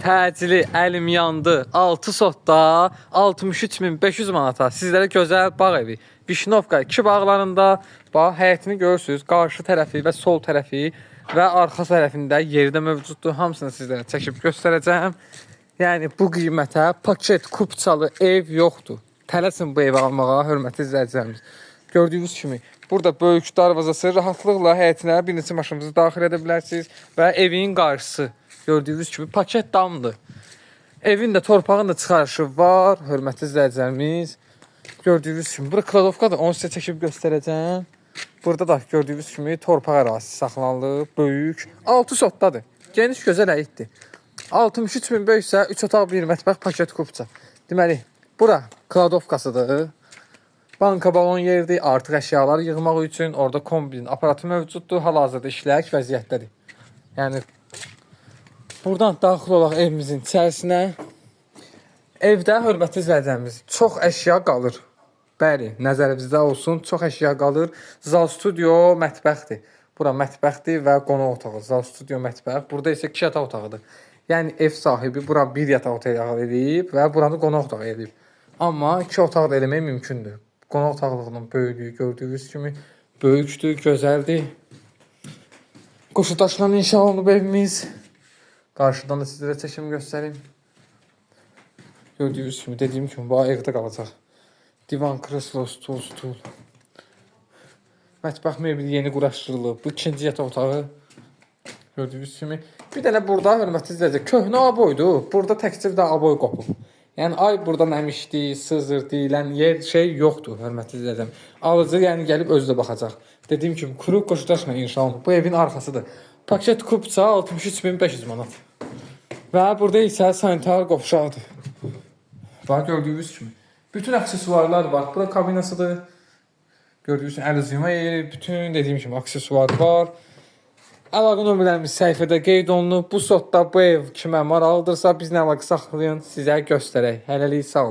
Təcili əlim yandı. 6 sotda 63.500 manata sizlərə gözəl bağ evi. Vişnovka 2 bağlarında bax həyətini görürsüz. Qarşı tərəfi və sol tərəfi və arxa tərəfində yerdə mövcuddur. Hamısını sizlərə çəkib göstərəcəm. Yəni bu qiymətə paket kupçalı ev yoxdur. Tələsin bu evi almağa, hörmətli izləyicilərimiz. Gördüyünüz kimi burada böyük darvazası rahatlıqla həyətinə bir neçə maşınınızı daxil edə bilərsiniz və evin qarşısı gördüyünüz kimi paket damdır. Evin də torpağın da çıxarışı var, hörmətli izləyicilərimiz. Gördüyünüz kimi bura kladovkadır, onu sizə çəkib göstərəcəm. Burada da gördüyünüz kimi torpaq ərazisi saxlanılıb, böyük, 6 sotdadır. Geniş gözəl həyətdir. 63.500 isə 3 otaq 1 mətbəx paket kupça. Deməli, bura kladovkasıdır. Banka balon yerdir, artıq əşyaları yığmaq üçün orada kombinin aparatı mövcuddur. Hal-hazırda işlək vəziyyətdədir. Yəni buradan daxil olaq evimizin içərisinə. Evdə hörmətli izləyicilərimiz çox əşya qalır. Bəli, nəzərinizdə olsun, çox əşya qalır. Zal studio mətbəxdir. Bura mətbəxdir və qonaq otağı. Zal studio mətbəx. Burada isə 2 yataq otağıdır. Yəni ev sahibi bura 1 yataq otağı edib və buranı qonaq otağı edib. Amma 2 otaq da eləmək mümkündür. Qonaq otaqlığının böyüklüyü gördüyünüz kimi böyükdür, gözəldir. Qoşu daşlarla inşa olunub evimiz. Qarşıdan da sizlərə çəkim göstərim. Gördüyünüz kimi, dediyim kimi bu evdə qalacaq. Divan, kreslo, stul. Mətbəx mebeli yeni quraşdırılıb. Bu ikinci yataq otağı. Gördüyünüz kimi. Bir dənə burada hörmətli izləyicilər, köhnə aboydur. Burada təkcə bir də aboy qopub. Yəni ay buradan əmişdi, sızır deyilən yer şey yoxdur, hörmətli izləyicilər. Alıcı yəni gəlib özü də baxacaq. Dediyim kimi kuru qoşudaşla inşa olunub. Bu evin arxasıdır. Paket kupça 63.500 manat. Və burada isə sanitar qovşaqdır. Bax gördüyünüz kimi. Bütün aksesuarlar var. Bura kabinasıdır. Gördüyünüz kimi əl üzüyma yeri, bütün dediyim kimi aksesuar var. Əlaqə nömrələrimiz səhifədə qeyd olunub. Bu sotda bu ev kimə maraqlıdırsa bizlə əlaqə saxlayın, sizə göstərək. Hələlik sağ olun.